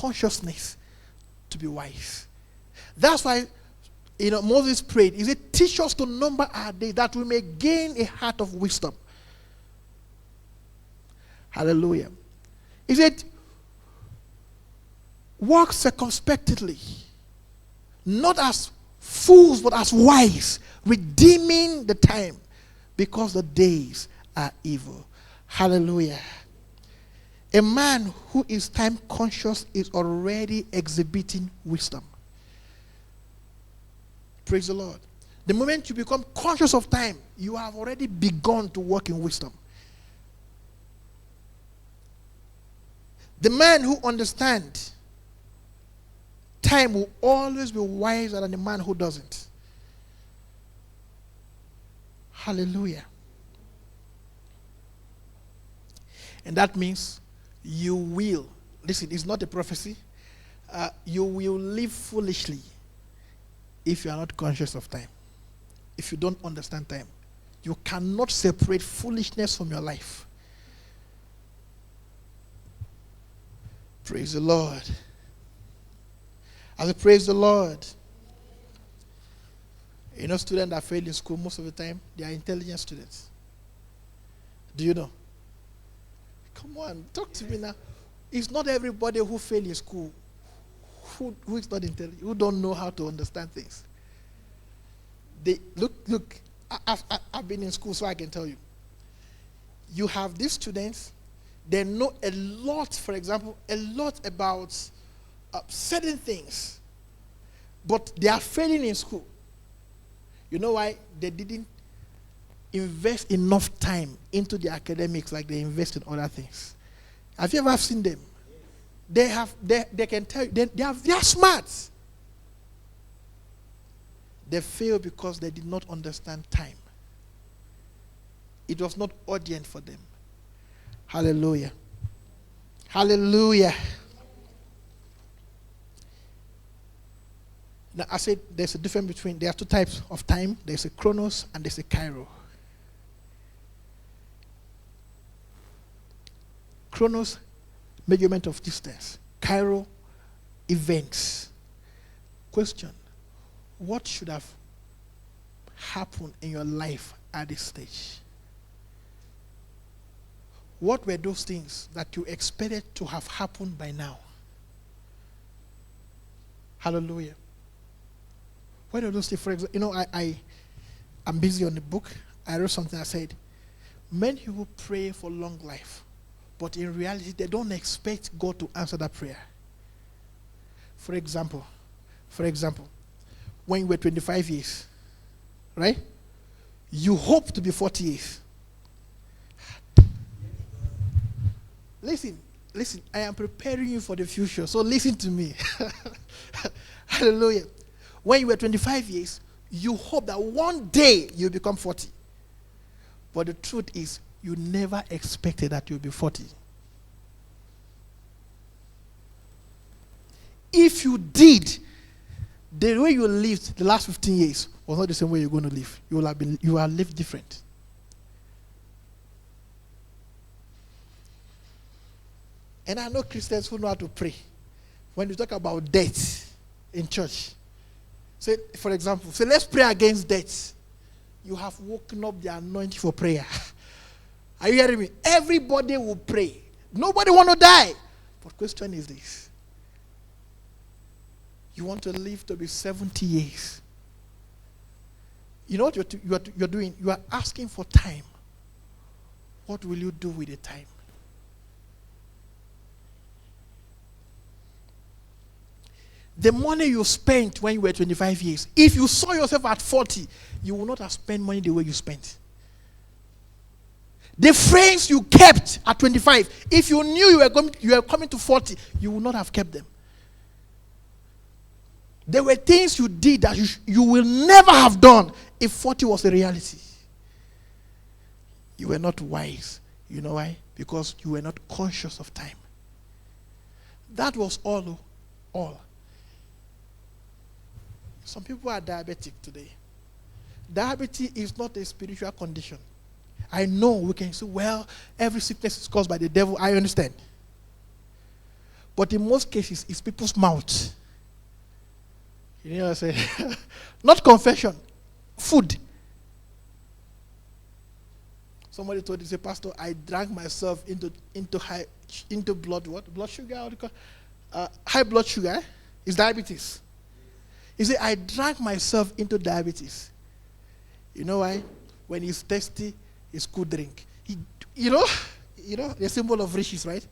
consciousness to be wise. That's why Moses prayed. He said, teach us to number our days that we may gain a heart of wisdom. Hallelujah. He said, walk circumspectly, not as fools, but as wise, redeeming the time, because the days are evil. Hallelujah. A man who is time conscious is already exhibiting wisdom. Praise the Lord. The moment you become conscious of time, you have already begun to walk in wisdom. The man who understands time will always be wiser than the man who doesn't. Hallelujah. And that means you will, listen, it's not a prophecy, you will live foolishly if you are not conscious of time. If you don't understand time, you cannot separate foolishness from your life. Praise the Lord. As I praise the Lord. Students that fail in school, most of the time, they are intelligent students. Do you know? Come on, talk to me now. It's not everybody who fails in school who is not intelligent, who don't know how to understand things. They look. I've been in school, so I can tell you. You have these students. They know a lot. For example, a lot about certain things, but they are failing in school. You know why? They didn't invest enough time into the academics like they invest in other things. Have you ever seen them? They can tell you, they are smart. They fail because they did not understand time. It was not urgent for them. Hallelujah. Hallelujah. Now I said there's a difference between, there are two types of time. There's a chronos and there's a kairo. Chronos, measurement of distance. Kairo, events. Question: what should have happened in your life at this stage? What were those things that you expected to have happened by now? Hallelujah. What are those things? For example, I'm busy on the book. I wrote something. I said, many people pray for long life, but in reality, they don't expect God to answer that prayer. For example, when you were 25 years, right? You hope to be 40 years. Listen, I am preparing you for the future, so listen to me. Hallelujah. When you were 25 years, you hope that one day you'll become 40. But the truth is, you never expected that you'll be 40. If you did, the way you lived the last 15 years was not the same way you're going to live. You will have lived different. And I know Christians who know how to pray. When you talk about death in church, say, for example, let's pray against death. You have woken up the anointing for prayer. Are you hearing me? Everybody will pray. Nobody want to die. But the question is this. You want to live to be 70 years. You know what you're doing? You are asking for time. What will you do with the time? The money you spent when you were 25 years, if you saw yourself at 40, you will not have spent money the way you spent. The friends you kept at 25, if you knew you were coming to 40, you would not have kept them. There were things you did that you will never have done if 40 was a reality. You were not wise. You know why? Because you were not conscious of time. That was all. Some people are diabetic today. Diabetes is not a spiritual condition. I know we can say, well, every sickness is caused by the devil. I understand. But in most cases, it's people's mouth. You know what I'm saying? Not confession, food. Somebody told me, say, Pastor, I drank myself into blood, what? Blood sugar? What do you call high blood sugar? It's diabetes. He said, I drank myself into diabetes. You know why? When he's thirsty, it's good drink. You know, the symbol of riches, right?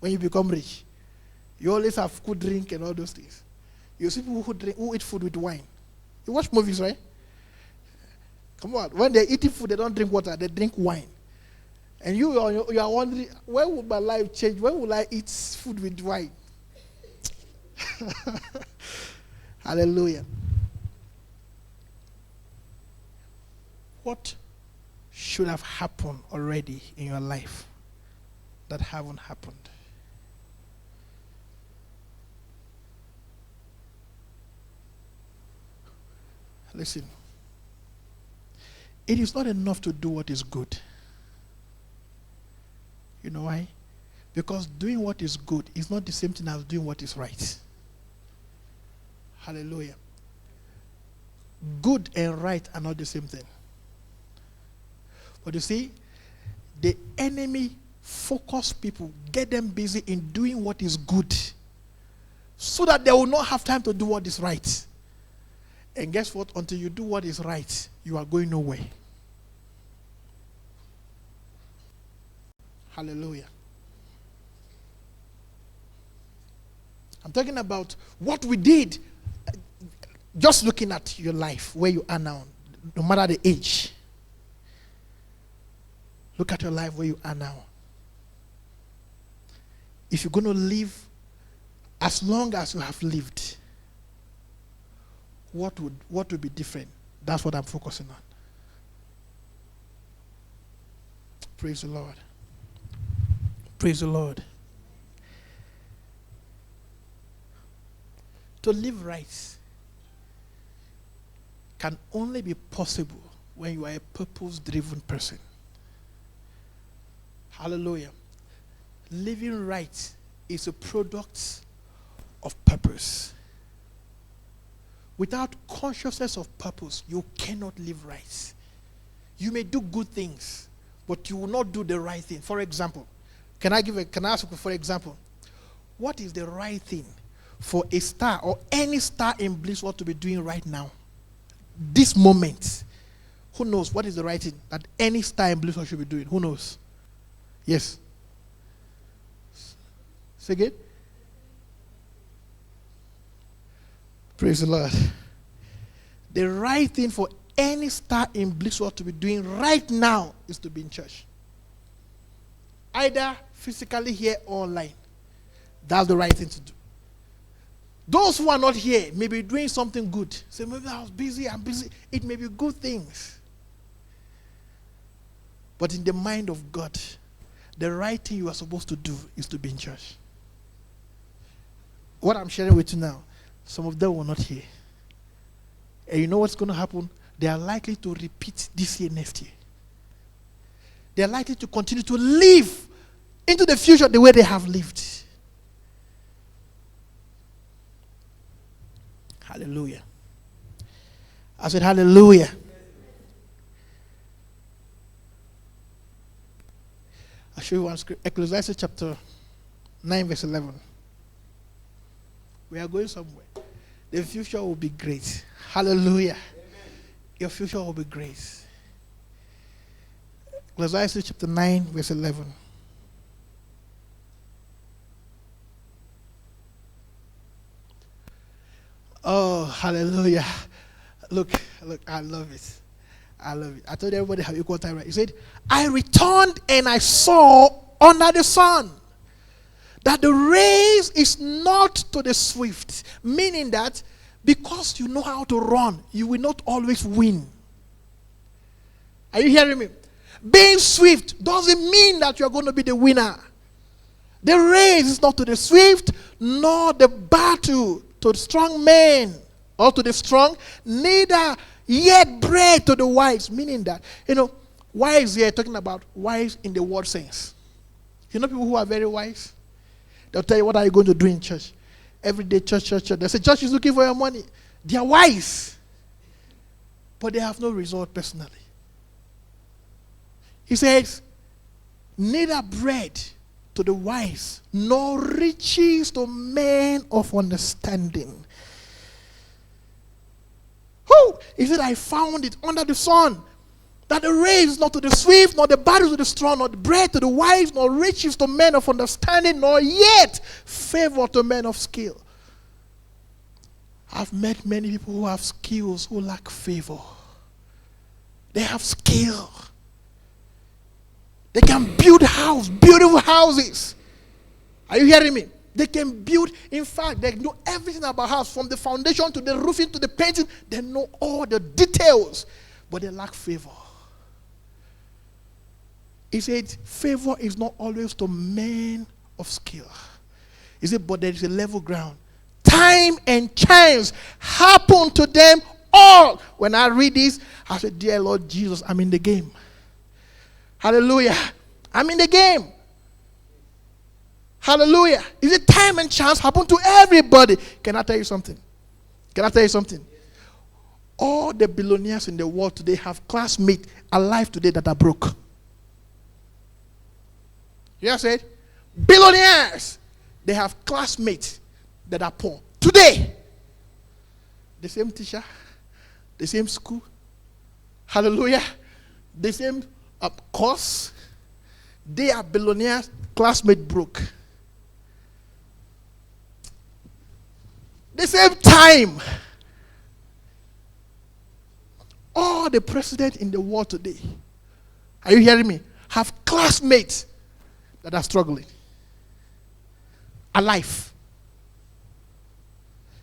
When you become rich, you always have good drink and all those things. You see people who eat food with wine. You watch movies, right? Come on. When they're eating food, they don't drink water, they drink wine. And you are wondering, when will my life change? When will I eat food with wine? Hallelujah. What should have happened already in your life that haven't happened? Listen. It is not enough to do what is good. You know why? Because doing what is good is not the same thing as doing what is right. Hallelujah. Good and right are not the same thing. But you see, the enemy focus people, get them busy in doing what is good, so that they will not have time to do what is right. And guess what? Until you do what is right, you are going nowhere. Hallelujah. I'm talking about what we did. Just looking at your life, where you are now, no matter the age. Look at your life where you are now. If you're going to live as long as you have lived, what would be different? That's what I'm focusing on. Praise the Lord. Praise the Lord. To live right can only be possible when you are a purpose-driven person. Hallelujah. Living right is a product of purpose. Without consciousness of purpose, you cannot live right. You may do good things, but you will not do the right thing. For example, can I ask you, for example, what is the right thing for a star or any star in bliss what to be doing right now? This moment. Who knows what is the right thing that any star in bliss what should be doing? Who knows? Yes. Say again. Praise the Lord. The right thing for any star in bliss what to be doing right now is to be in church. Either physically here or online. That's the right thing to do. Those who are not here may be doing something good. Say, maybe I was busy, I'm busy. It may be good things. But in the mind of God, the right thing you are supposed to do is to be in church. What I'm sharing with you now, some of them were not here. And you know what's going to happen? They are likely to repeat this year, next year. They are likely to continue to live into the future the way they have lived. Hallelujah. I said hallelujah. I'll show you one script. Ecclesiastes chapter 9 verse 11. We are going somewhere. The future will be great. Hallelujah. Amen. Your future will be great. Ecclesiastes chapter 9 verse 11. Oh, hallelujah. Look, I love it. I love it. I told everybody have equal time, right? He said, I returned and I saw under the sun that the race is not to the swift, meaning that because you know how to run, you will not always win. Are you hearing me? Being swift doesn't mean that you're going to be the winner. The race is not to the swift, nor the battle to the strong men or to the strong, neither yet bread to the wise. Meaning that, wise here, talking about wise in the word sense. You know people who are very wise? They'll tell you, what are you going to do in church? Every day, church. They say, church is looking for your money. They are wise, but they have no result personally. He says, neither bread to the wise, nor riches to men of understanding. Who? He said, I found it under the sun, that the race is not to the swift, nor the battle to the strong, nor the bread to the wise, nor riches to men of understanding, nor yet favor to men of skill. I've met many people who have skills who lack favor. They have skill. They can build beautiful houses. Are you hearing me? They can build. In fact, they know everything about house, from the foundation to the roofing to the painting. They know all the details, but they lack favor. He said, favor is not always to men of skill. He said, but there is a level ground. Time and chance happen to them all. When I read this, I said, dear Lord Jesus, I'm in the game. Hallelujah. I'm in the game. Hallelujah. Is it time and chance happen to everybody? Can I tell you something? All the billionaires in the world today have classmates alive today that are broke. You hear said? Billionaires. They have classmates that are poor. Today. The same teacher. The same school. Hallelujah. The same course. They are billionaires. Classmate broke. The same time. All the presidents in the world today, are you hearing me, have classmates that are struggling. Alive.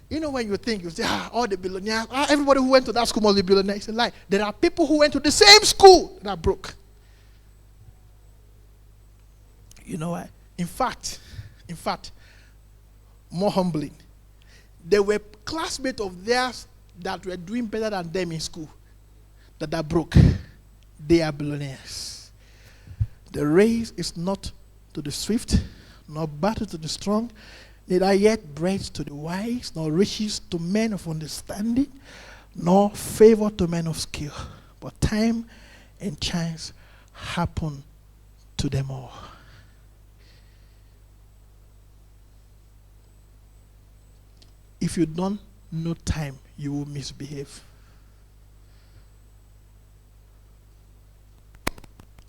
You know, when you think, you say, all the billionaires, everybody who went to that school must be billionaire. It's a lie. There are people who went to the same school that are broke. You know why? In fact, more humbling, there were classmates of theirs that were doing better than them in school that are broke. They are billionaires. The race is not to the swift, nor battle to the strong, neither yet bread to the wise, nor riches to men of understanding, nor favor to men of skill. But time and chance happen to them all. If you don't know time, you will misbehave.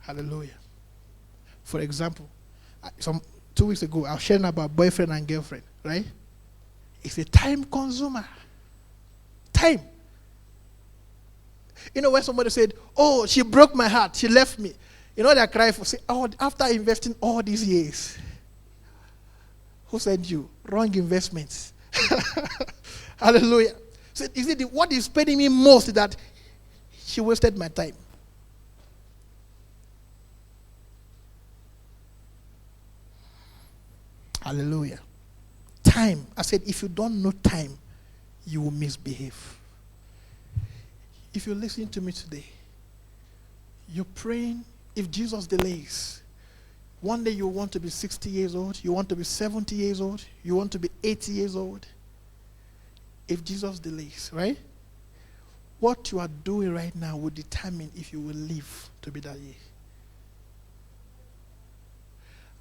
Hallelujah. For example, 2 weeks ago, I was sharing about boyfriend and girlfriend, right? It's a time consumer. Time. You know, when somebody said, oh, she broke my heart, she left me. You know, they cry for, say, oh, after investing all these years. Who said you? Wrong investments. Hallelujah. So, what is paining me most is that she wasted my time. Hallelujah. Time. I said, if you don't know time, you will misbehave. If you're listening to me today, you're praying, if Jesus delays, one day you want to be 60 years old, you want to be 70 years old, you want to be 80 years old. If Jesus delays, right? What you are doing right now will determine if you will live to be that year.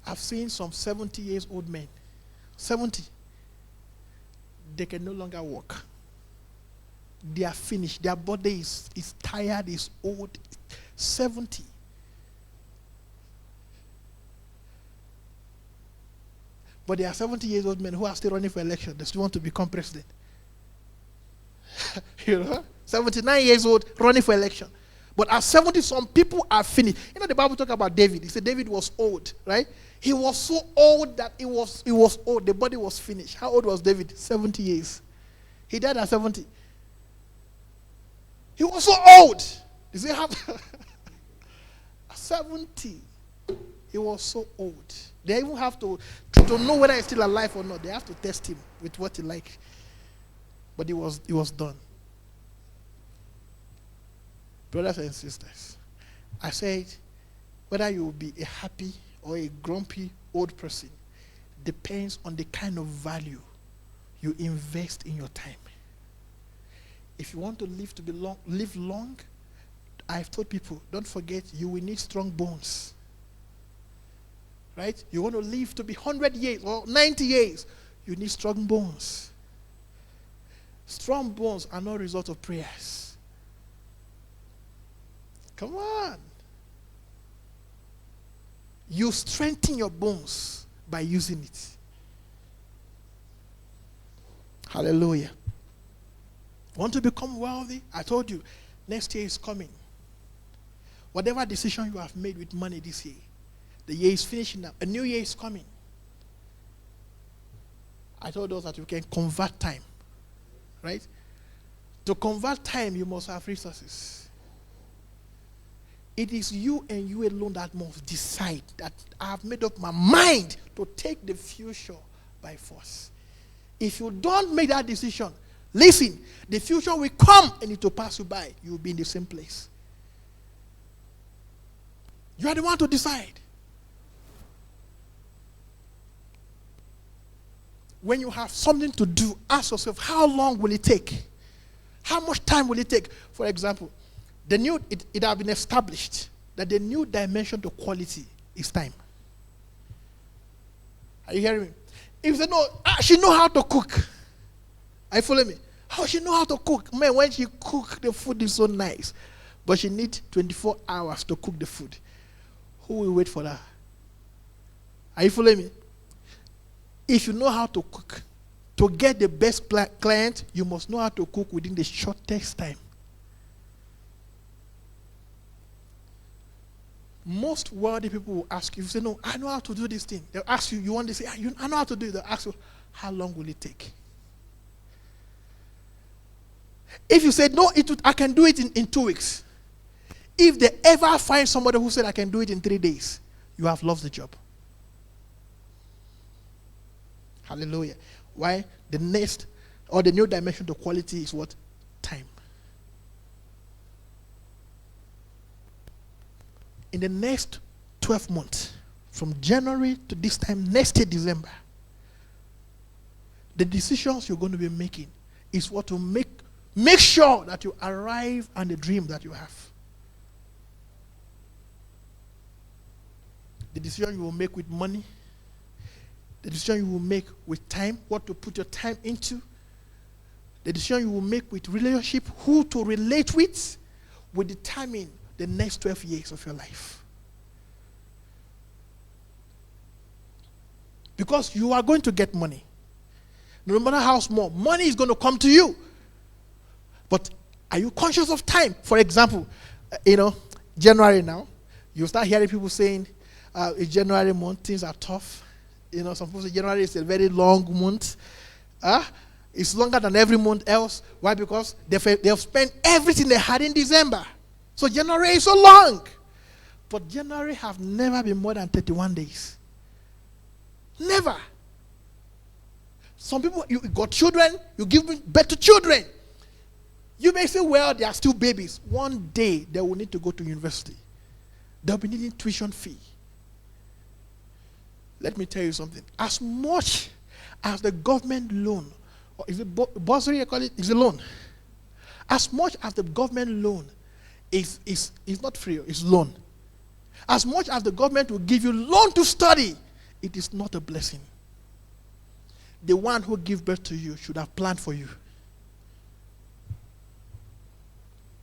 I've seen some 70 years old men. 70. They can no longer walk. They are finished. Their body is tired, is old. 70. But there are 70 years old men who are still running for election. They still want to become president. You know? 79 years old running for election. But at 70, some people are finished. You know, the Bible talks about David. He said David was old, right? He was so old that he was old. The body was finished. How old was David? 70 years. He died at 70. He was so old. Does he have 70? He was so old. They even have to know whether he's still alive or not. They have to test him with what he likes. But he was done. Brothers and sisters, I said, whether you will be a happy or a grumpy old person, depends on the kind of value you invest in your time. If you want to live long, I've told people, don't forget, you will need strong bones. Right? You want to live to be 100 years or 90 years, you need strong bones. Strong bones are not a result of prayers. Come on. You strengthen your bones by using it. Hallelujah. Want to become wealthy? I told you, next year is coming. Whatever decision you have made with money this year, the year is finishing up. A new year is coming. I told us that you can convert time. Right? To convert time, you must have resources. It is you and you alone that must decide that I have made up my mind to take the future by force. If you don't make that decision, listen, the future will come and it will pass you by. You will be in the same place. You are the one to decide. When you have something to do, ask yourself, how long will it take? How much time will it take? For example, it has been established that the new dimension to quality is time. Are you hearing me? If you say, no, she know how to cook. Are you following me? How she know how to cook? Man, when she cook, the food is so nice. But she needs 24 hours to cook the food. Who will wait for that? Are you following me? If you know how to cook, to get the best client, you must know how to cook within the shortest time. Most wealthy people will ask you, if you say, no, I know how to do this thing. They'll ask you, you want to say, I know how to do it. They'll ask you, how long will it take? If you say, no, I can do it in 2 weeks. If they ever find somebody who said, I can do it in 3 days, you have lost the job. Hallelujah. Why? The next or the new dimension to quality is what? Time. In the next 12 months, from January to this time, next year, December, the decisions you're going to be making is what will make sure that you arrive at the dream that you have. The decision you will make with money, the decision you will make with time, what to put your time into, the decision you will make with relationship, who to relate with, will determine the next 12 years of your life. Because you are going to get money. No matter how small, money is going to come to you. But are you conscious of time? For example, January now, you start hearing people saying, it's January month, things are tough. Some people say January is a very long month. It's longer than every month else. Why? Because they've spent everything they had in December. So January is so long. But January have never been more than 31 days. Never. Some people, you got children, you give birth to children. You may say, well, they are still babies. One day, they will need to go to university. They'll be needing tuition fee. Let me tell you something. As much as the government loan, or is it bursary, I call it, is a loan. As much as the government loan is not free, it's loan. As much as the government will give you loan to study, it is not a blessing. The one who gave birth to you should have planned for you.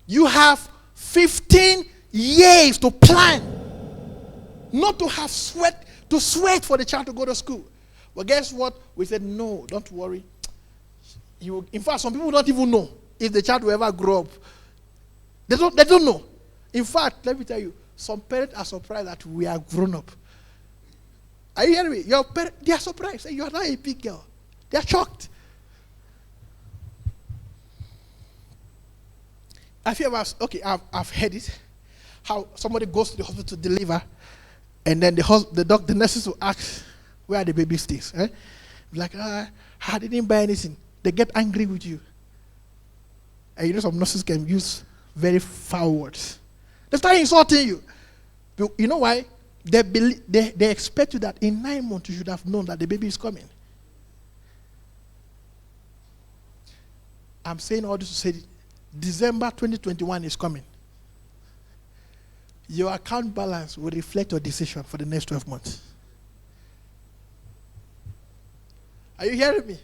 You have 15 years to plan, not to have sweat for the child to go to school. But guess what? We said, no, don't worry. In fact, some people don't even know if the child will ever grow up. They don't know. In fact, let me tell you, some parents are surprised that we are grown up. Are you hearing me? Your parents, they are surprised. You are not a big girl. They are shocked. Have you ever, I've heard it, how somebody goes to the hospital to deliver, and then the nurses will ask, where are the baby stays? Like, I didn't buy anything. They get angry with you. And some nurses can use very foul words. They start insulting you. You know why? They expect you that in 9 months you should have known that the baby is coming. I'm saying all this to say December 2021 is coming. Your account balance will reflect your decision for the next 12 months. Are you hearing me?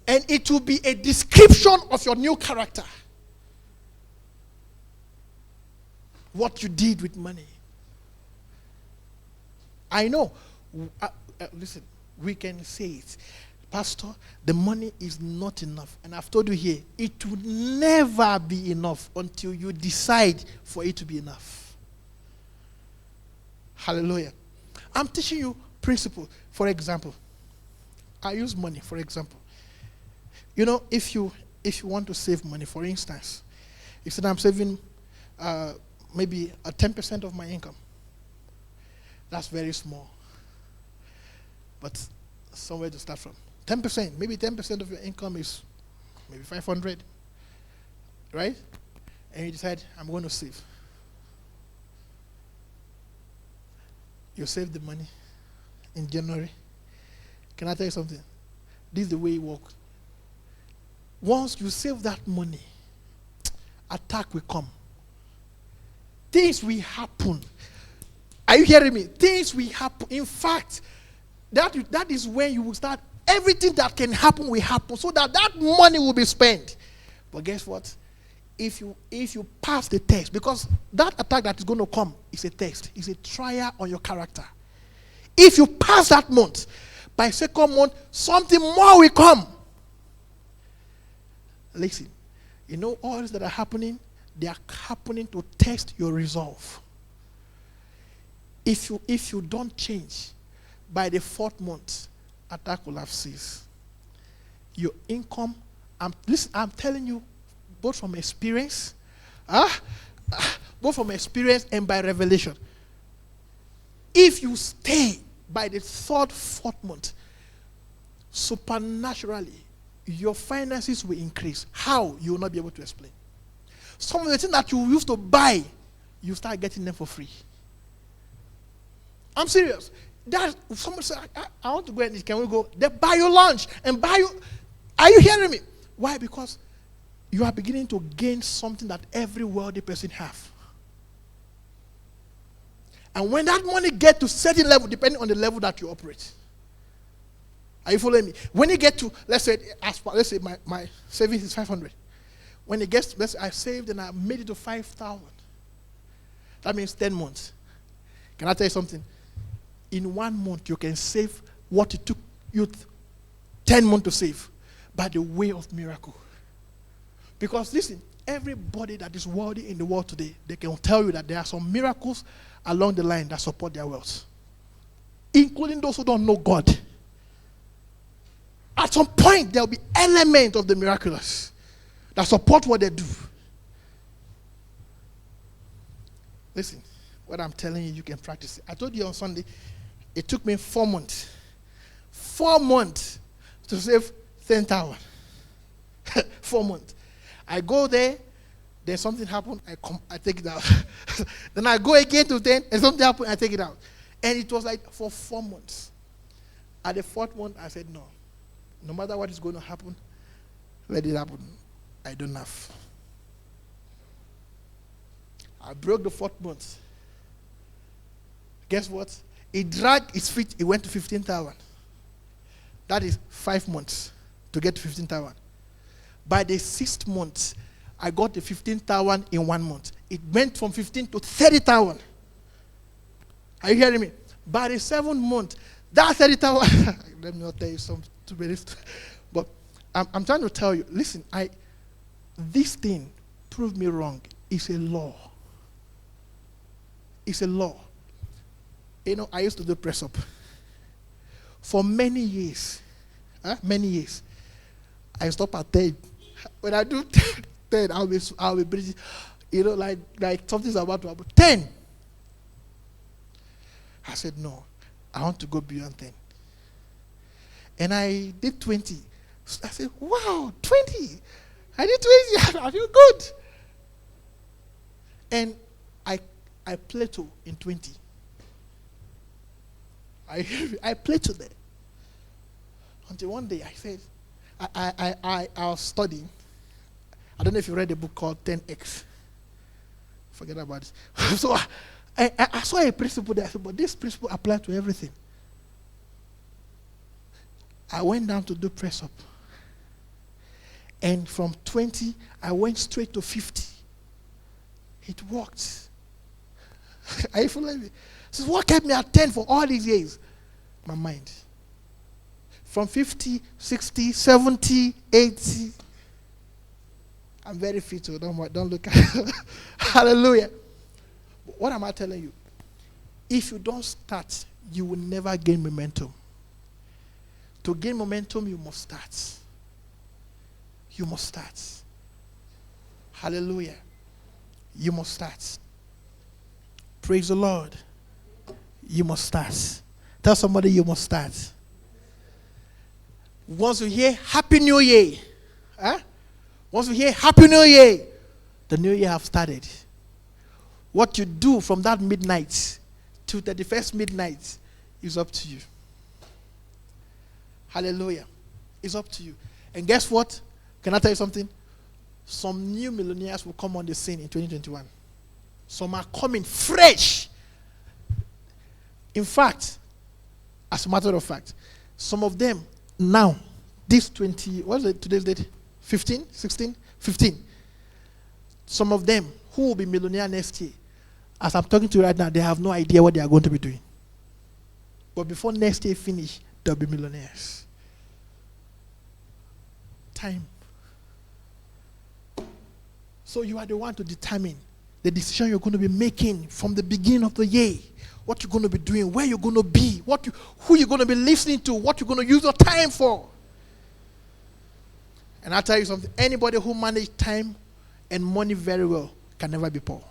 And it will be a description of your new character. What you did with money. I know. Listen, we can say it. Pastor, the money is not enough. And I've told you here, it will never be enough until you decide for it to be enough. Hallelujah. I'm teaching you principle. For example, I use money, for example. You know, if you want to save money, for instance, you said I'm saving maybe 10% of my income. That's very small. But somewhere to start from. 10%, maybe 10% of your income is maybe 500, right? And you decide, I'm going to save. You save the money in January. Can I tell you something? This is the way it works. Once you save that money, attack will come. Things will happen. Are you hearing me? Things will happen. In fact, that is when you will start, everything that can happen will happen, so that money will be spent. But guess what? If you pass the test, because that attack that is going to come is a test, is a trial on your character. If you pass that month, by second month, something more will come. Listen, you know all this that are happening, they are happening to test your resolve. If you don't change, by the 4th month, attack will have ceased. Your income, I'm telling you, both from experience, both from experience and by revelation. If you stay by the 3rd, 4th month, supernaturally, your finances will increase. How? You will not be able to explain. Some of the things that you used to buy, you start getting them for free. I'm serious. Someone said, I want to go and can we go? They buy you lunch and buy you. Are you hearing me? Why? Because you are beginning to gain something that every wealthy person have. And when that money gets to certain level, depending on the level that you operate. Are you following me? When you get to, let's say my savings is 500. When it gets, let's say I saved and I made it to 5,000. That means 10 months. Can I tell you something? In 1 month, you can save what it took you 10 months to save by the way of miracle. Because listen, everybody that is wealthy in the world today, they can tell you that there are some miracles along the line that support their wealth. Including those who don't know God. At some point, there will be elements of the miraculous that support what they do. Listen, what I'm telling you, you can practice it. I told you on Sunday, it took me 4 months. 4 months to save 10,000. 4 months. I go there, then something happened, I take it out. Then I go again to 10, and something happened, I take it out. And it was like for 4 months. At the 4th month, I said, no. No matter what is going to happen, let it happen. I don't have. I broke the 4th month. Guess what? It dragged its feet, it went to 15,000. That is 5 months to get to 15,000. By the 6th month, I got the 15,000 in 1 month. It went from 15 to 30,000. Are you hearing me? By the 7th month, that 30,000. Let me not tell you some too many. But I'm trying to tell you. Listen, this thing proved me wrong. It's a law. It's a law. You know, I used to do press up for many years. I stop at 10. When I do 10, I'll be breathing. You know, like something's about to happen. 10. I said, no, I want to go beyond 10. And I did 20. I said, wow, 20. I did 20. I feel good. And I plateau in 20. I played to them. Until one day I said, I was studying. I don't know if you read a book called 10X. Forget about it. So I saw a principle there. I said, but this principle applies to everything. I went down to do press up. And from 20, I went straight to 50. It worked. Are you following me? So what kept me at 10 for all these years? My mind. From 50, 60, 70, 80. I'm very fit, so don't look at it. Hallelujah. What am I telling you? If you don't start, you will never gain momentum. To gain momentum, you must start. You must start. Hallelujah. You must start. Praise the Lord. You must start. Tell somebody you must start. Once you hear Happy New Year, once you hear Happy New Year, the new year have started. What you do from that midnight to 31st midnight is up to you. Hallelujah. It's up to you. And guess what? Can I tell you something? Some new millionaires will come on the scene in 2021. Some are coming fresh. In fact, as a matter of fact, some of them now, this 20, what is it, today's date? 15, 16, 15. Some of them who will be millionaire next year, as I'm talking to you right now, they have no idea what they are going to be doing. But before next year finish, they'll be millionaires. Time. So you are the one to determine the decision you're going to be making from the beginning of the year. What you're going to be doing, where you're going to be, who you're going to be listening to, what you're going to use your time for. And I'll tell you something, anybody who manages time and money very well can never be poor.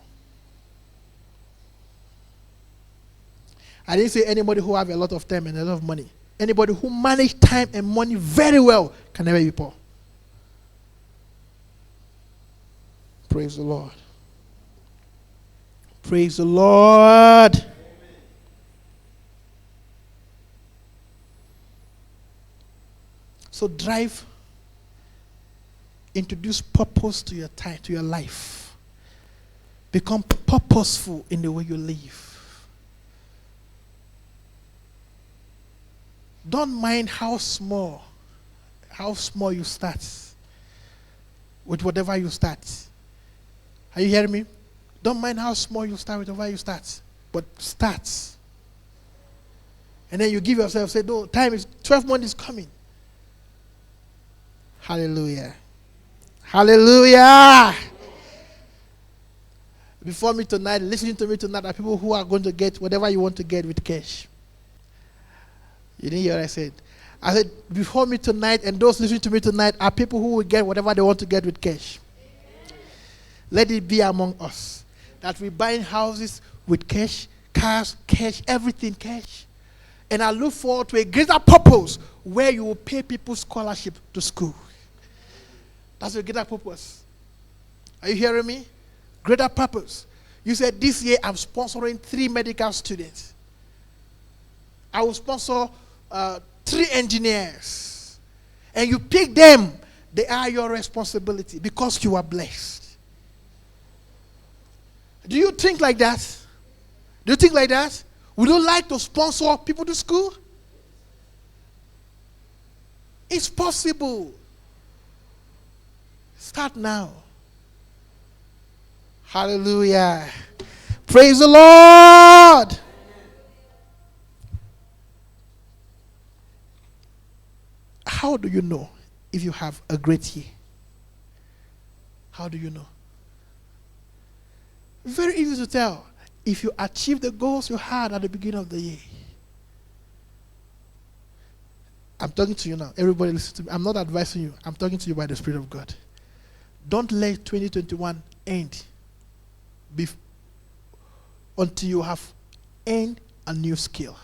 I didn't say anybody who have a lot of time and a lot of money. Anybody who manages time and money very well can never be poor. Praise the Lord. Praise the Lord. Amen. So drive, introduce purpose to your time, to your life. Become purposeful in the way you live. Don't mind how small you start with whatever you start. Are you hearing me? Don't mind how small you start with whatever you start, but start. And then you give yourself, say, no, 12 months is coming. Hallelujah. Hallelujah. Before me tonight, listening to me tonight are people who are going to get whatever you want to get with cash. You didn't hear what I said? I said, before me tonight and those listening to me tonight are people who will get whatever they want to get with cash. Let it be among us that we buying houses with cash, cars, cash, everything cash. And I look forward to a greater purpose where you will pay people scholarship to school. That's a greater purpose. Are you hearing me? Greater purpose. You said this year I'm sponsoring 3 medical students. I will sponsor 3 engineers. And you pick them. They are your responsibility because you are blessed. Do you think like that? Do you think like that? Would you like to sponsor people to school? It's possible. Start now. Hallelujah. Praise the Lord. How do you know if you have a great year? How do you know? Very easy to tell. If you achieve the goals you had at the beginning of the year. I'm talking to you now. Everybody listen to me. I'm not advising you. I'm talking to you by the Spirit of God. Don't let 2021 end until you have earned a new skill.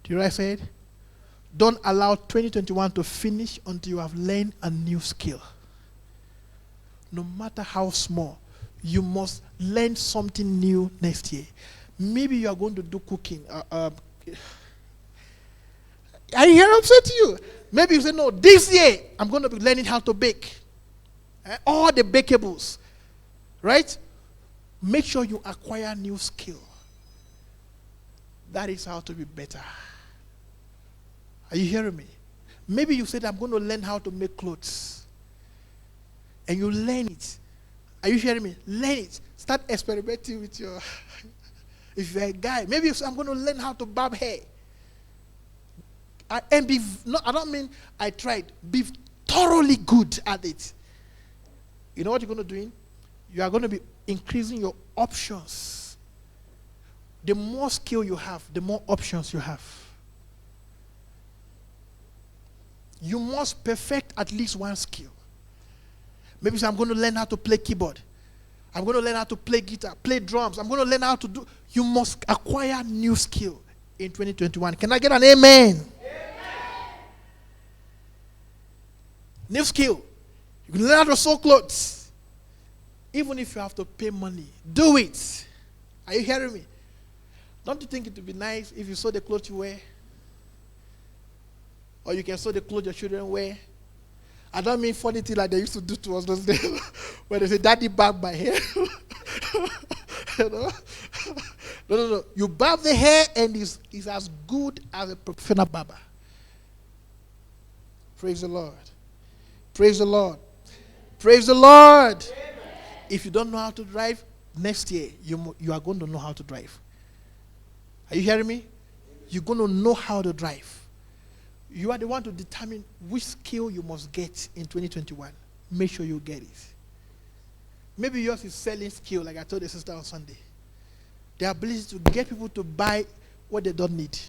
Do you know what I said? Don't allow 2021 to finish until you have learned a new skill. No matter how small, you must learn something new next year. Maybe you are going to do cooking. Are you hearing what I'm saying to you? Maybe you say, no, this year I'm going to be learning how to bake. All the bakables. Right? Make sure you acquire new skill. That is how to be better. Are you hearing me? Maybe you said, I'm going to learn how to make clothes. And you learn it. Are you hearing me? Learn it. Start experimenting with your... If you're a guy, maybe you say, I'm going to learn how to barb hair. I don't mean I tried. Be thoroughly good at it. You know what you're going to do? You are going to be increasing your options. The more skill you have, the more options you have. You must perfect at least one skill. Maybe say, I'm going to learn how to play keyboard. I'm going to learn how to play guitar, play drums. I'm going to learn how to do... You must acquire new skill in 2021. Can I get an amen? Amen. New skill. You can learn how to sew clothes. Even if you have to pay money, do it. Are you hearing me? Don't you think it would be nice if you sew the clothes you wear? Or you can sew the clothes your children wear? I don't mean funny things like they used to do to us those days when they say, Daddy barb my hair. You know? No. You barb the hair and it's as good as a professional barber. Praise the Lord. Praise the Lord. Praise the Lord. Amen. If you don't know how to drive, next year you are going to know how to drive. Are you hearing me? You're going to know how to drive. You are the one to determine which skill you must get in 2021. Make sure you get it. Maybe yours is selling skill, like I told the sister on Sunday. The ability to get people to buy what they don't need.